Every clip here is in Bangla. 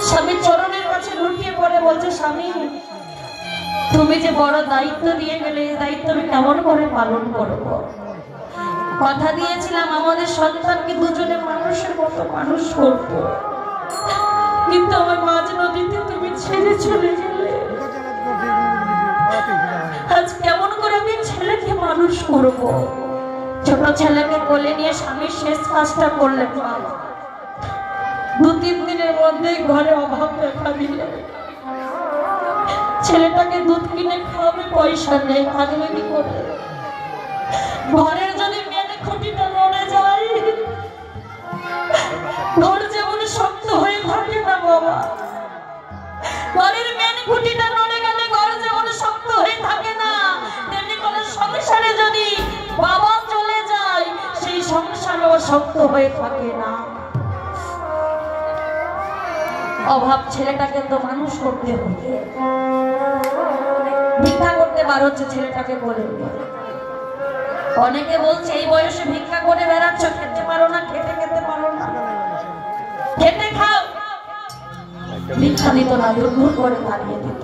স্বামী চরণের কাছে লুটিয়ে পড়ে বলছে, স্বামী তুমি যে বড় দায়িত্ব দিয়ে গেলে, এই দায়িত্ব আমি কেমন করে পালন করব? কথা দিয়েছিলাম আমাদের সন্তানকে দুজনে মানুষের মতো মানুষ করব, কিন্তু আমার মাঝ নদীতে তুমি ছেড়ে চলে গেলে। আজ কেমন করে আমি ছেলেকে মানুষ করব? ছোট ছেলেকে কোলে নিয়ে স্বামীর শেষ কাজটা করলেন বাবা। 2-3 দিনের মধ্যে ঘরে অভাব দেখা দিল। ছেলেটাকে দুধ কিনে খাওয়াবে পয়সা নেই, থাকবে কি করে? ঘরের যদি মেনে খুঁটিটা নড়ে যায়, ঘর যেমন শক্ত হয়ে থাকে না বাবা, ঘরের মেনে খুঁটিটা নড়ে গেলে ঘর যেমন শক্ত হয়ে থাকে না, তেমনি করে সংসারে যদি বাবা চলে যায় সেই সংসারও শক্ত হয়ে থাকে না। অভাব ছেলেটাকে তো মানুষ করতে হবে, ভিক্ষা করতে বার হচ্ছে ছেলেটাকে বলে। অনেকে বলছে এই বয়সে ভিক্ষা করে বেড়াচ্ছ, খেতে পারো না, খেতে পারো না, খেতে খাও। ভিক্ষা দিত না, দূর করে দাঁড়িয়ে দিত।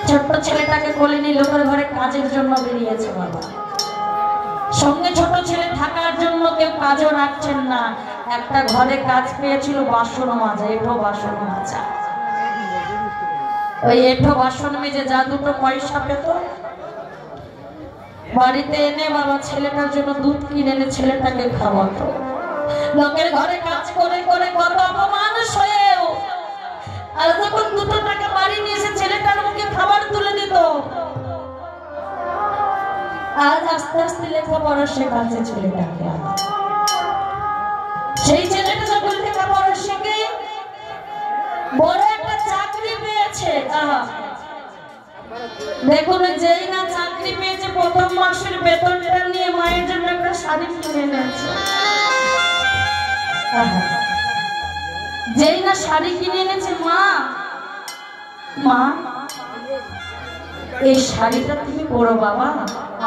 ছোট্ট ছেলেটাকে কোলে নিয়ে লোকের ঘরে কাজের জন্য বেরিয়েছে বাবা। সঙ্গে ছোট ছেলে থাকার জন্য কেউ কাজও রাখছেন না। একটা ঘরে কাজ পেয়েছিল বাসন মাজা, এঠো বাসন মাজা। ওই এঠো বাসন মেজে যা দুটো পয়সা পেত, বাড়িতে এনে বাবা ছেলেটার জন্য দুধ কিনে এনে ছেলেটাকে খাওয়াতো। লোকের ঘরে কাজ করে করে কত অপমান হয়েও আর যখন 2 টাকা বাড়ি নিয়ে এসে ছেলেটার মুখে খাবার তুলে দিত। আজ আস্তে আস্তে লেখাপড়া শেখাচ্ছে ছেলেটাকে। সেই ছেলেটা যখন লেখাপড়া শিখে বড় একটা চাকরি পেয়েছে, দেখুন যেই না চাকরি পেয়েছে প্রথম মাসের বেতনটা নিয়ে মায়ের জন্য একটা শাড়ি কিনে এনেছে। যেই না শাড়ি কিনে এনেছে, মা এই শাড়িটা তুমি পরো বাবা,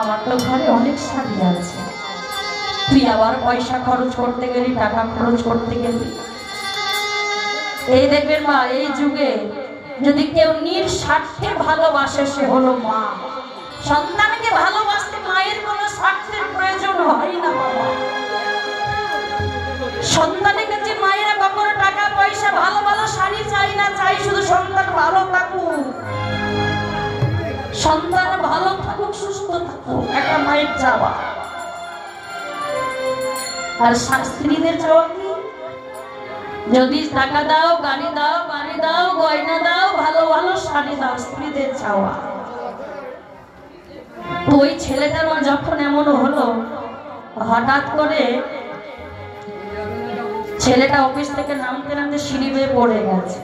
আমার তো ঘরে অনেক শাড়ি আছে, তুই আবার পয়সা খরচ করতে গেলি, টাকা খরচ করতে গেলি। এই দেখবেন মা, এই যুগে যদি কেউ নিঃস্বার্থে ভালোবাসে সে হলো মা। সন্তানকে ভালোবাসতে মায়ের কোনো স্বার্থের প্রয়োজন হয় না বাবা। সন্তানের কাছে মায়েরা কখনো টাকা পয়সা ভালো ভালো শাড়ি চাই না, চাই শুধু সন্তান ভালো থাকুক, সন্তান ভালো থাকুক, সুস্থ থাকুক, একটা মায়ের চাওয়া। আর স্ত্রীদের চাওয়া কি? যদি টাকা দাও, গাড়ি দাও, বাড়ি দাও, গয়না দাও, ভালো ভালো শাড়ি দাও, স্ত্রীদের চাওয়া। ওই ছেলেটার যখন এমন হলো, হঠাৎ করে ছেলেটা অফিস থেকে নামতে নামতে সিঁড়ি বেয়ে পড়ে গেছে।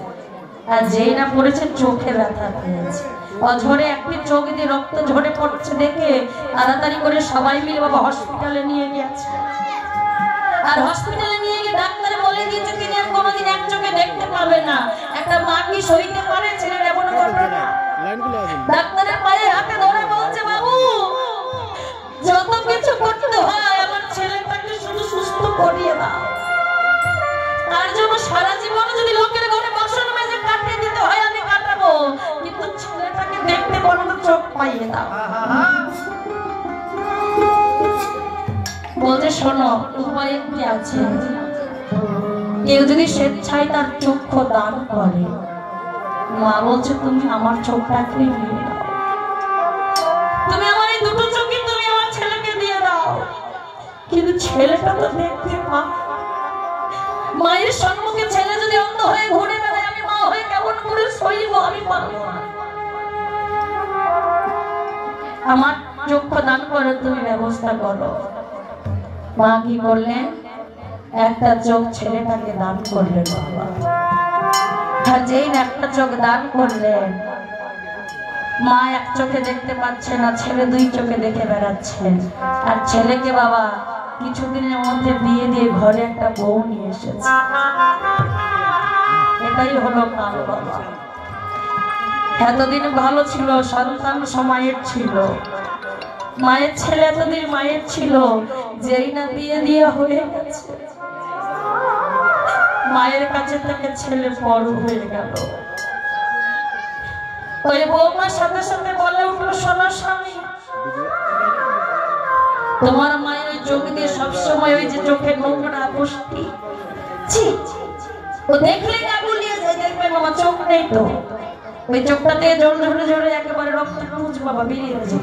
আর যেই না পড়েছে চোখে ব্যথা পেয়েছে, অঝরে একটি চোখ দিয়ে রক্ত ঝরে পড়ছে দেখে তাড়াতাড়ি করে সবাই মিলে বাবা হসপিটালে নিয়ে গেছে। আর হসপিটালে নিয়ে গিয়ে ডাক্তারে বলে দিয়েছে তিনি আর কোনোদিন এক চোখে দেখতে পাবে না। একটা মা কি সইতে পারে ছেলের এমন ঘটনা? ডাক্তারের পায়ে হাতে ধরে বলছে, বাবু যত কিছু করতে হয় আমার ছেলেটাকে শুধু সুস্থ করিয়ে দাও, তার জন্য সারা জীবন যদি লোকের ঘরে বাসন মেজে কাটিয়ে দিতে হয় আমি কাটাবো, কিন্তু ছেলেটাকে দেখতে পারবো না, চোখ পাইয়ে দাও। বলছে শোনো, উপায় কি আছে? কেউ যদি স্বেচ্ছায় তার চক্ষু দান করে। মা বলছে তুমি আমার চোখটাকে নিয়ে দাও, তুমি আমার এই দুটো চোখে তুমি আমার ছেলেকে দিয়ে দাও। কিন্তু ছেলেটা তো দেখতে পায়, মায়ের সম্মুখে ছেলে যদি অন্ধ হয়ে ঘুরে বেড়ায় আমি মা হয়ে কেমন করে সইব? আমি পারবো না। আমার চক্ষু দান করে তুমি ব্যবস্থা করো। মা কি করলেন? একটা চোখ ছেলেটাকে দান করলেন বাবা। আর যেই একটা চোখ দান করলেন, মা এক চোখে দেখতে পাচ্ছে না, ছেলে 2 চোখে দেখে বেড়াচ্ছেন। আর ছেলেকে বাবা কিছুদিনের মধ্যে বিয়ে দিয়ে ঘরে একটা বউ নিয়ে এসেছে। এটাই হলো কাল বাবা। এতদিন ভালো ছিল, সন্তান সময়ের ছিল, মায়ের ছেলে এতদিন মায়ের ছিল, যেই না বিয়ে দিয়ে হয়ে গেছে মায়ের কাছে থেকে ছেলে বড় হয়ে গেল। ওই বৌমার সাথে সাথে বলে উঠলো, শোনো স্বামী, তোমার মায়ের ওই চোখ দিয়ে সবসময় ওই যে চোখের নোংরা পুষ্টি ও দেখলেই না গুলিয়ে যায়, দেখবেন আমার চোখ নেই তো, ওই চোখটা থেকে জল ঝরে ঝরে একেবারে রক্ত পুঁজ বাবা বেরিয়ে যাচ্ছে।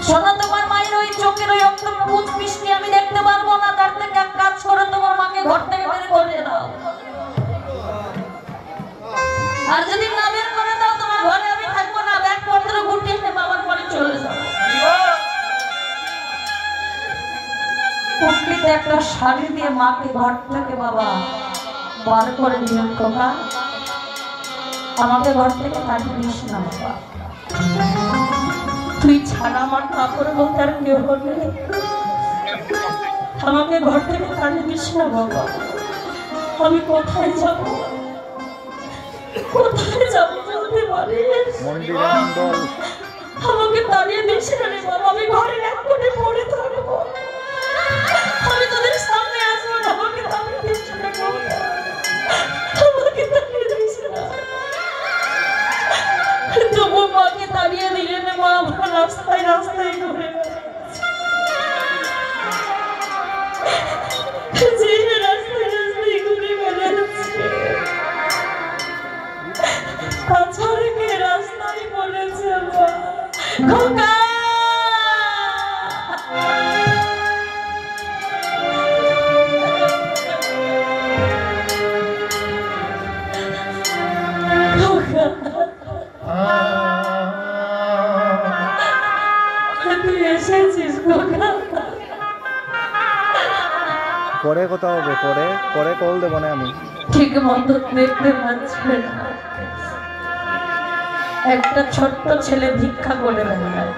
শোনো, তোমার মায়ের ওই চোখের ওই রক্ত পুঁজ মিষ্টি আমি দেখতে পারবো না, তার থেকে এক কাজ করে তোমার মাকে ঘর থেকে বের করে দাও, আর যদি না বের করে দাও তোমার ঘরে আমি থাকবো না, ব্যাগপত্র গুটিয়ে বাবার পরে চলে যাবো। পুটলিতে একটা শাড়ি দিয়ে মাকে ঘর থেকে বাবা বার করে দিলেন, খোকা আমাকে ঘর থেকে তাড়িয়ে দিস না বাবা, তুই ছাড়া আমার কাপড় বলতে আর কেউ নেই, আমাকে ঘর থেকে তাড়িয়ে দিস না বাবা, আমি কোথায় যাব, কোথায় যাব বলতে পারিস, আমাকে তাড়িয়ে দিস না রে বাবা, আমি ঘরের এক কোণে পড়ে থাকবো, আমি তোদের সামনে আসবো না, আমাকে তাড়িয়ে দিস না, আমাকে তাড়িয়ে দিস না। তবু মাকে তাড়িয়ে দিলে না মা আমার রাস্তায় রাস্তায় ঘুরে বেড়াচ্ছে, রাস্তায় রাস্তায় ঘুরে বেড়াচ্ছে, তাছাড়া রাস্তায় পড়েছে খোকা। পরে কথা হবে, পরে কল দেবো না আমি, ঠিক মতো দেখতে পাচ্ছি না, একটা ছোট্ট ছেলে ভিক্ষা করে বেড়ায়,